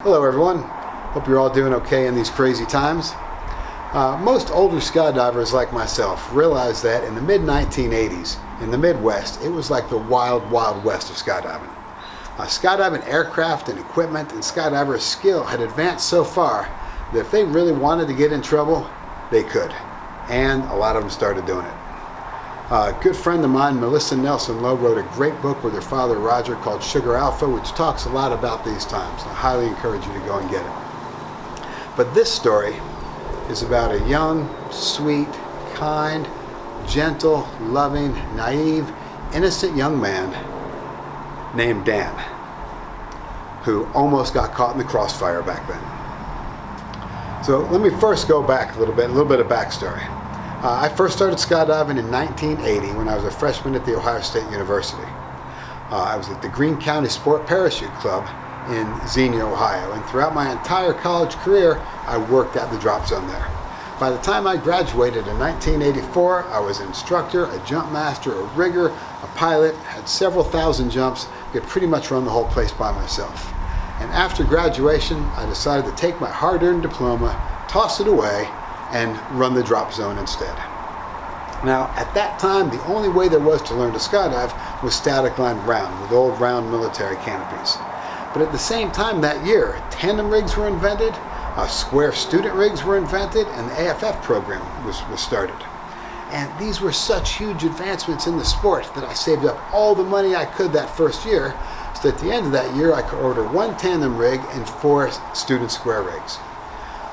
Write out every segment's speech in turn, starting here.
Hello everyone, hope you're all doing okay in these crazy times. Most older skydivers like myself realize that in the mid-1980s in the Midwest it was like the wild west of skydiving. Skydiving aircraft and equipment and skydivers' skill had advanced so far that if they really wanted to get in trouble, they could, and a lot of them started doing it. A good friend of mine, Melissa Nelson Lowe, wrote a great book with her father Roger called Sugar Alpha, which talks a lot about these times. I highly encourage you to go and get it. But this story is about a young, sweet, kind, gentle, loving, naive, innocent young man named Dan, who almost got caught in the crossfire back then. So let me first go back a little bit of backstory. I first started skydiving in 1980 when I was a freshman at The Ohio State University. I was at the Greene County Sport Parachute Club in Xenia, Ohio, and throughout my entire college career, I worked at the drop zone there. By the time I graduated in 1984, I was an instructor, a jump master, a rigger, a pilot, had several thousand jumps, could pretty much run the whole place by myself. And after graduation, I decided to take my hard-earned diploma, toss it away, and run the drop zone instead. Now, at that time, the only way there was to learn to skydive was static line round, with old round military canopies. But at the same time that year, tandem rigs were invented, square student rigs were invented, and the AFF program was started. And these were such huge advancements in the sport that I saved up all the money I could that first year, so at the end of that year I could order one tandem rig and 4 student square rigs.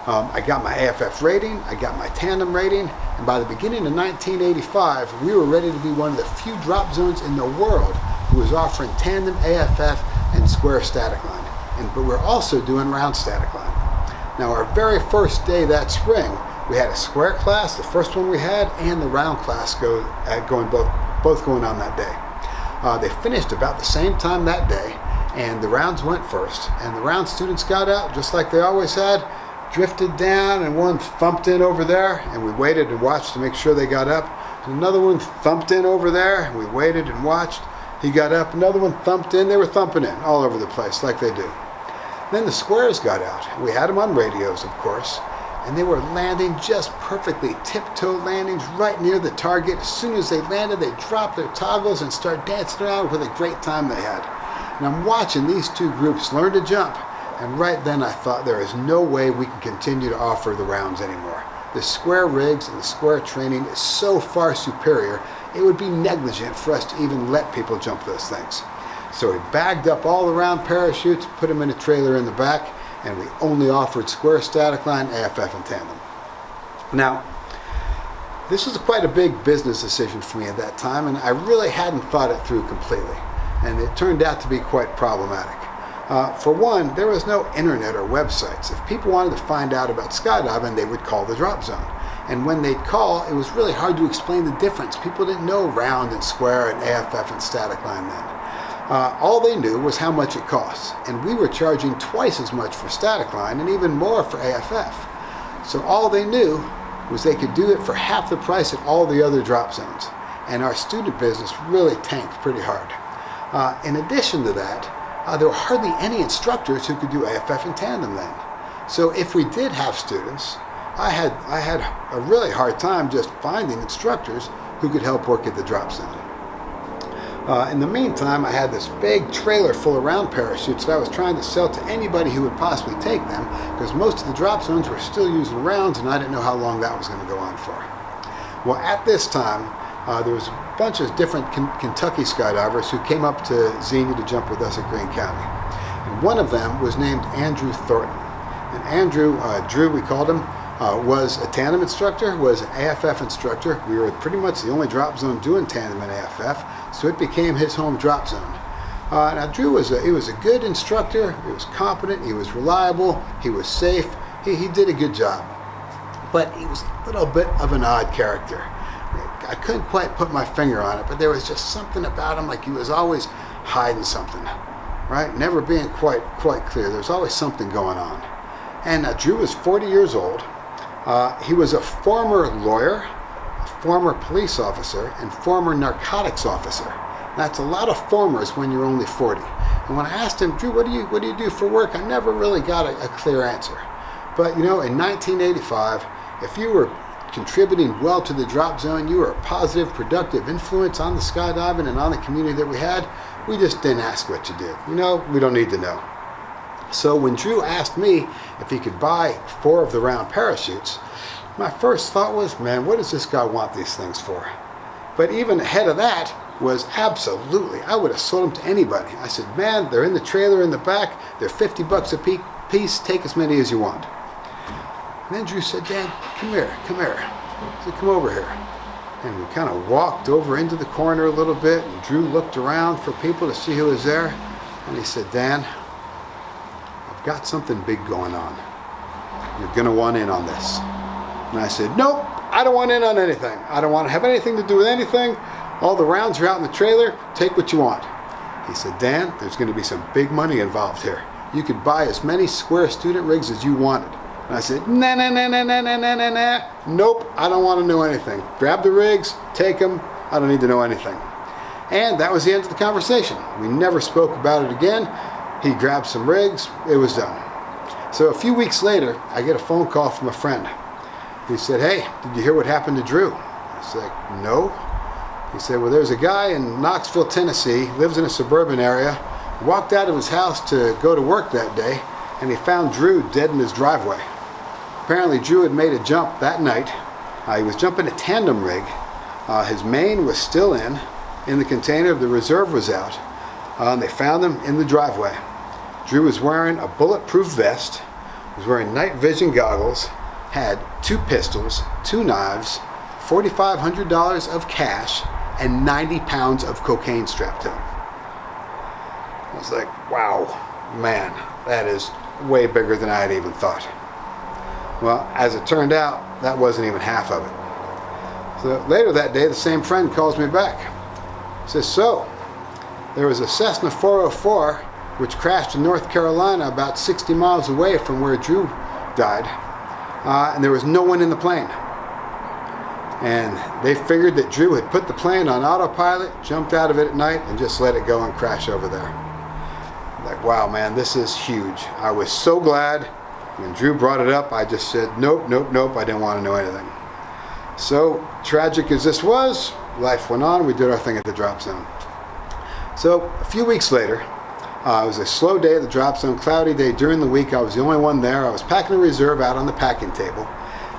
I got my AFF rating, I got my tandem rating, and by the beginning of 1985, we were ready to be one of the few drop zones in the world who was offering tandem AFF and square static line. But we're also doing round static line. Now, our very first day that spring, we had a square class, the first one we had, and the round class both going on that day. They finished about the same time that day, and the rounds went first. And the round students got out, just like they always had, drifted down, and one thumped in over there, and we waited and watched to make sure they got up. And another one thumped in over there, and we waited and watched. He got up, another one thumped in. They were thumping in all over the place like they do. Then the squares got out. We had them on radios, of course, and they were landing just perfectly, tiptoe landings right near the target. As soon as they landed, they dropped their toggles and started dancing around with a great time they had. And I'm watching these two groups learn to jump, and right then I thought there is no way we can continue to offer the rounds anymore. The square rigs and the square training is so far superior, it would be negligent for us to even let people jump those things. So we bagged up all the round parachutes, put them in a trailer in the back, and we only offered square static line, AFF, and tandem. Now, this was quite a big business decision for me at that time, and I really hadn't thought it through completely, and it turned out to be quite problematic. For one, there was no internet or websites. If people wanted to find out about skydiving, they would call the drop zone. And when they'd call, it was really hard to explain the difference. People didn't know round and square and AFF and static line then. All they knew was how much it costs. And we were charging twice as much for static line and even more for AFF. So all they knew was they could do it for half the price at all the other drop zones. And our student business really tanked pretty hard. In addition to that, there were hardly any instructors who could do AFF and tandem then. So if we did have students, I had a really hard time just finding instructors who could help work at the drop zone. In the meantime, I had this big trailer full of round parachutes that I was trying to sell to anybody who would possibly take them, because most of the drop zones were still using rounds, and I didn't know how long that was going to go on for. Well, at this time, there was a bunch of different Kentucky skydivers who came up to Xenia to jump with us at Greene County. And one of them was named Andrew Thornton. And Andrew, Drew we called him, was a tandem instructor, was an AFF instructor. We were pretty much the only drop zone doing tandem and AFF, so it became his home drop zone. Now Drew was a good instructor. He was competent, he was reliable, he was safe, he did a good job. But he was a little bit of an odd character. I couldn't quite put my finger on it, but there was just something about him, like he was always hiding something, right? Never being quite clear. There was always something going on. And Drew was 40 years old. He was a former lawyer, a former police officer, and former narcotics officer. That's a lot of formers when you're only 40. And when I asked him, Drew, what do you do for work? I never really got a clear answer. But in 1985, if you were contributing well to the drop zone, you were a positive, productive influence on the skydiving and on the community that we had. We just didn't ask what you do. We don't need to know. So when Drew asked me if he could buy 4 of the round parachutes, my first thought was, man, what does this guy want these things for? But even ahead of that was absolutely, I would have sold them to anybody. I said, man, they're in the trailer in the back. They're $50 a piece. Take as many as you want. And then Drew said, Dan, come here. I said, come over here. And we kind of walked over into the corner a little bit, and Drew looked around for people to see who was there. And he said, Dan, I've got something big going on. You're going to want in on this. And I said, nope, I don't want in on anything. I don't want to have anything to do with anything. All the rounds are out in the trailer. Take what you want. He said, Dan, there's going to be some big money involved here. You could buy as many square student rigs as you wanted. And I said, nah. Nope, I don't want to know anything. Grab the rigs, take them. I don't need to know anything. And that was the end of the conversation. We never spoke about it again. He grabbed some rigs. It was done. So a few weeks later, I get a phone call from a friend. He said, hey, did you hear what happened to Drew? I said, no. He said, well, there's a guy in Knoxville, Tennessee, lives in a suburban area, walked out of his house to go to work that day, and he found Drew dead in his driveway. Apparently, Drew had made a jump that night. He was jumping a tandem rig. His main was still in the container. The reserve was out. And they found him in the driveway. Drew was wearing a bulletproof vest, was wearing night vision goggles, had 2 pistols, 2 knives, $4,500 of cash, and 90 pounds of cocaine strapped to him. I was like, wow, man, that is way bigger than I had even thought. Well, as it turned out, that wasn't even half of it. So later that day, the same friend calls me back. He says, so, there was a Cessna 404 which crashed in North Carolina about 60 miles away from where Drew died, and there was no one in the plane. And they figured that Drew had put the plane on autopilot, jumped out of it at night, and just let it go and crash over there. Like, wow, man, this is huge. I was so glad. When Drew brought it up, I just said, nope, I didn't want to know anything. So, tragic as this was, life went on. We did our thing at the drop zone. So, a few weeks later, it was a slow day at the drop zone, cloudy day during the week. I was the only one there. I was packing a reserve out on the packing table.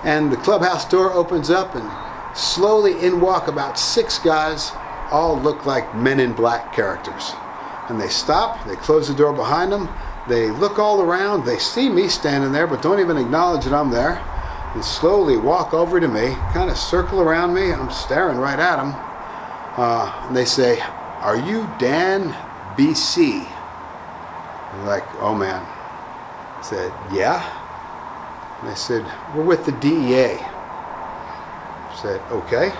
And the clubhouse door opens up, and slowly in walk about 6 guys, all look like Men in Black characters. And they stop, they close the door behind them, they look all around, they see me standing there, but don't even acknowledge that I'm there, and slowly walk over to me, kind of circle around me, and I'm staring right at them. And they say, are you Dan BC? I'm like, oh man. I said, yeah. And they said, we're with the DEA. I said, okay.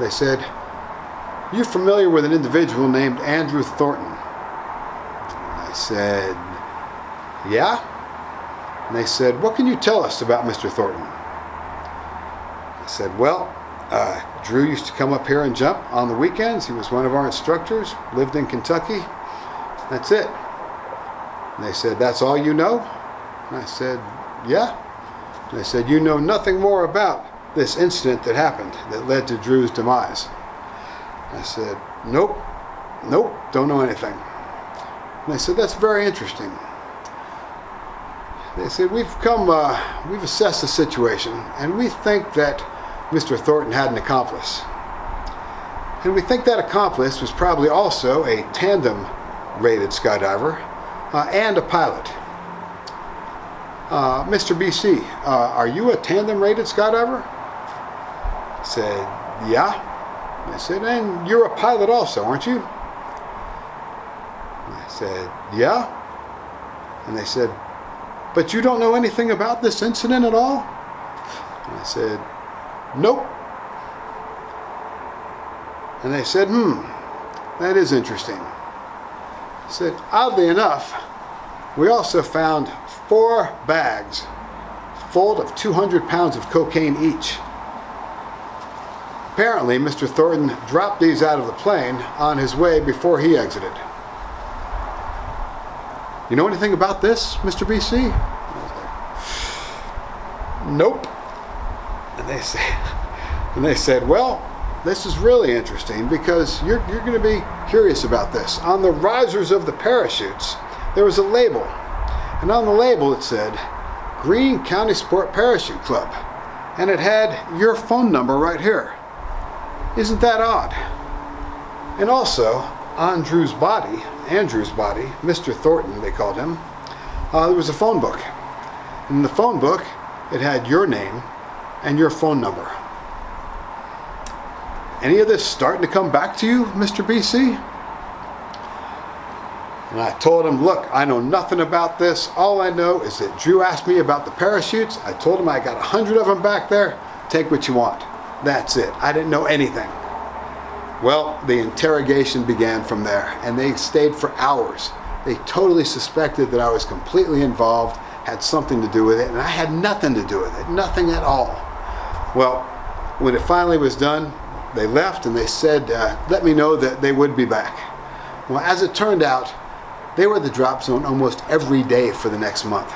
They said, you familiar with an individual named Andrew Thornton? I said, yeah. And they said, what can you tell us about Mr. Thornton? I said, well, Drew used to come up here and jump on the weekends. He was one of our instructors, lived in Kentucky. That's it. And they said, that's all you know? And I said, yeah. And they said, you know nothing more about this incident that happened that led to Drew's demise? I said, nope, don't know anything. And they said, that's very interesting. They said, we've assessed the situation, and we think that Mr. Thornton had an accomplice. And we think that accomplice was probably also a tandem-rated skydiver and a pilot. Mr. BC, are you a tandem-rated skydiver? I said, yeah. I said, and you're a pilot also, aren't you? I said, yeah. And they said, but you don't know anything about this incident at all? And I said, nope. And they said, that is interesting. I said, oddly enough, we also found 4 bags full of 200 pounds of cocaine each. Apparently, Mr. Thornton dropped these out of the plane on his way before he exited. You know anything about this, Mr. BC? Nope. And they said, well, this is really interesting because you're going to be curious about this. On the risers of the parachutes, there was a label. And on the label it said, Greene County Sport Parachute Club. And it had your phone number right here. Isn't that odd? And also, Andrew's body, Mr. Thornton they called him, there was a phone book. In the phone book, it had your name and your phone number. Any of this starting to come back to you, Mr. BC? And I told him, look, I know nothing about this. All I know is that Drew asked me about the parachutes. I told him I got 100 of them back there. Take what you want. That's it. I didn't know anything. Well, the interrogation began from there, and they stayed for hours. They totally suspected that I was completely involved, had something to do with it, and I had nothing to do with it, nothing at all. Well, when it finally was done, they left and they said, let me know that they would be back. Well, as it turned out, they were at the drop zone almost every day for the next month.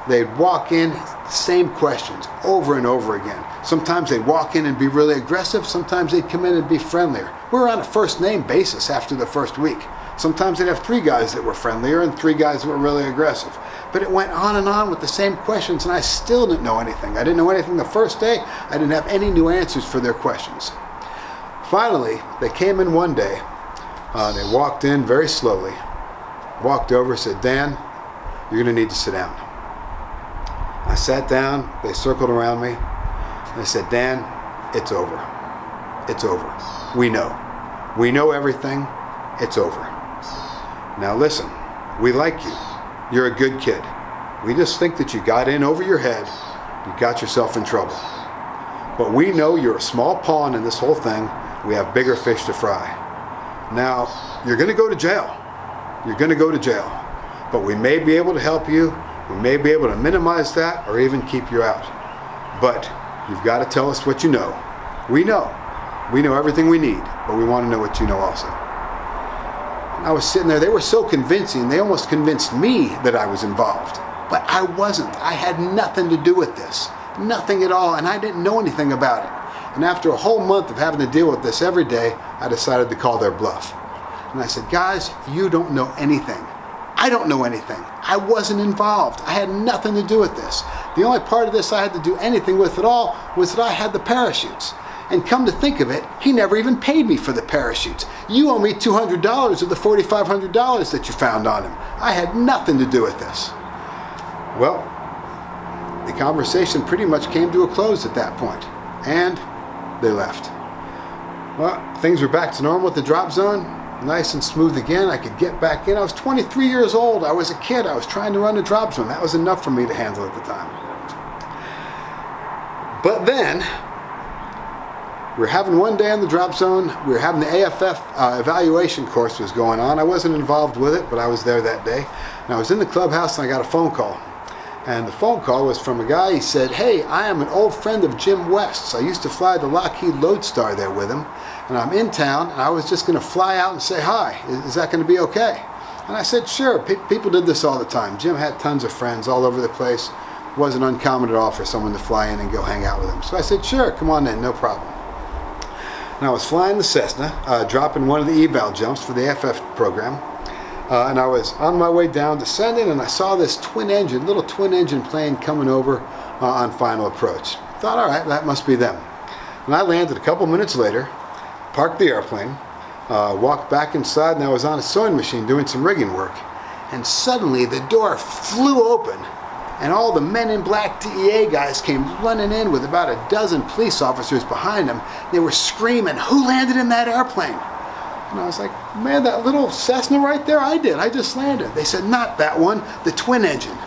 They'd walk in, same questions over and over again. Sometimes they'd walk in and be really aggressive. Sometimes they'd come in and be friendlier. We were on a first name basis after the first week. Sometimes they'd have 3 guys that were friendlier and 3 guys that were really aggressive. But it went on and on with the same questions, and I still didn't know anything. I didn't know anything the first day. I didn't have any new answers for their questions. Finally, they came in one day. They walked in very slowly, walked over, said, Dan, you're going to need to sit down. I sat down. They circled around me. They said, Dan, it's over. It's over. We know. We know everything. It's over. Now listen, we like you. You're a good kid. We just think that you got in over your head. You got yourself in trouble. But we know you're a small pawn in this whole thing. We have bigger fish to fry. Now, you're going to go to jail. You're going to go to jail. But we may be able to help you. We may be able to minimize that or even keep you out. But you've got to tell us what you know. We know. We know everything we need, but we want to know what you know also. And I was sitting there. They were so convincing. They almost convinced me that I was involved. But I wasn't. I had nothing to do with this. Nothing at all. And I didn't know anything about it. And after a whole month of having to deal with this every day, I decided to call their bluff. And I said, guys, you don't know anything. I don't know anything. I wasn't involved. I had nothing to do with this. The only part of this I had to do anything with at all was that I had the parachutes. And come to think of it, he never even paid me for the parachutes. You owe me $200 of the $4,500 that you found on him. I had nothing to do with this. Well, the conversation pretty much came to a close at that point. And they left. Well, things were back to normal at the drop zone. Nice and smooth again. I could get back in. I was 23 years old. I was a kid. I was trying to run the drop zone. That was enough for me to handle at the time. But then, we were having one day on the drop zone. We were having the AFF evaluation course was going on. I wasn't involved with it, but I was there that day. And I was in the clubhouse and I got a phone call. And the phone call was from a guy. He said, hey, I am an old friend of Jim West's. I used to fly the Lockheed Lodestar there with him. And I'm in town, and I was just going to fly out and say hi. Is that going to be okay? And I said, sure. People did this all the time. Jim had tons of friends all over the place. It wasn't uncommon at all for someone to fly in and go hang out with him. So I said, sure, come on in, no problem. And I was flying the Cessna, dropping one of the eval jumps for the AFF program. And I was on my way down, descending, and I saw this little twin engine plane coming over on final approach. I thought, all right, that must be them. And I landed a couple minutes later, parked the airplane, walked back inside, and I was on a sewing machine doing some rigging work. And suddenly the door flew open, and all the men in black DEA guys came running in with about a dozen police officers behind them. They were screaming, who landed in that airplane? And I was like, man, that little Cessna right there, I did. I just landed. They said, not that one, the twin engine.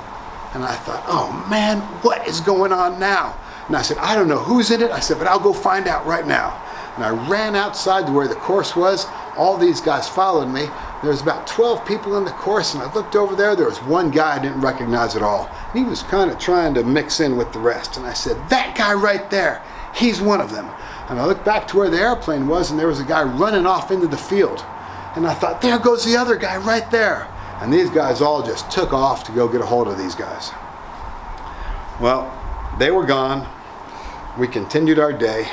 And I thought, oh man, what is going on now? And I said, I don't know who's in it. I said, but I'll go find out right now. And I ran outside to where the course was. All these guys followed me. There was about 12 people in the course, and I looked over there. There was one guy I didn't recognize at all. And he was kind of trying to mix in with the rest. And I said, that guy right there, he's one of them. And I looked back to where the airplane was, and there was a guy running off into the field. And I thought, there goes the other guy right there. And these guys all just took off to go get a hold of these guys. Well, they were gone. We continued our day.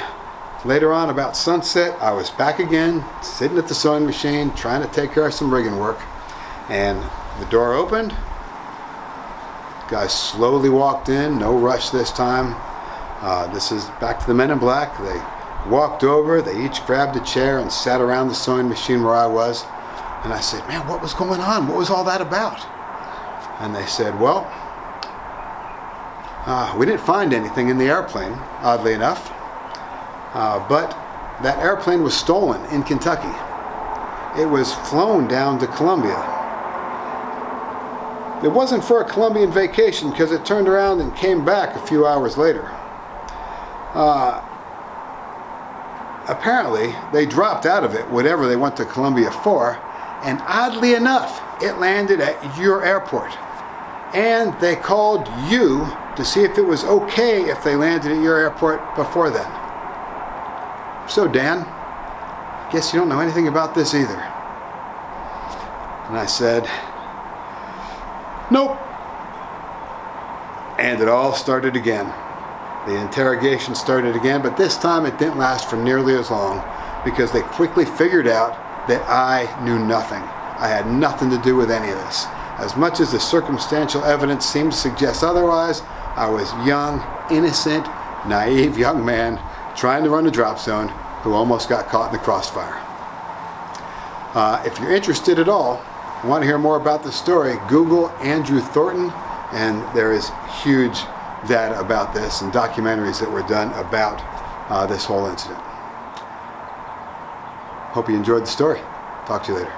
Later on, about sunset, I was back again, sitting at the sewing machine, trying to take care of some rigging work. And the door opened. Guys slowly walked in, no rush this time. This is back to the men in black. They walked over, they each grabbed a chair and sat around the sewing machine where I was. And I said, man, what was going on? What was all that about? And they said, well, we didn't find anything in the airplane, oddly enough. But that airplane was stolen in Kentucky. It was flown down to Columbia. It wasn't for a Colombian vacation because it turned around and came back a few hours later. Apparently, they dropped out of it, whatever they went to Columbia for, and oddly enough, it landed at your airport. And they called you to see if it was okay if they landed at your airport before then. So Dan, guess you don't know anything about this either. And I said, nope. And it all started again. The interrogation started again, but this time it didn't last for nearly as long because they quickly figured out that I knew nothing. I had nothing to do with any of this. As much as the circumstantial evidence seemed to suggest otherwise, I was young, innocent, naive young man trying to run a drop zone who almost got caught in the crossfire. If you're interested at all, want to hear more about the story, Google Andrew Thornton, and there is huge data about this and documentaries that were done about this whole incident. Hope you enjoyed the story. Talk to you later.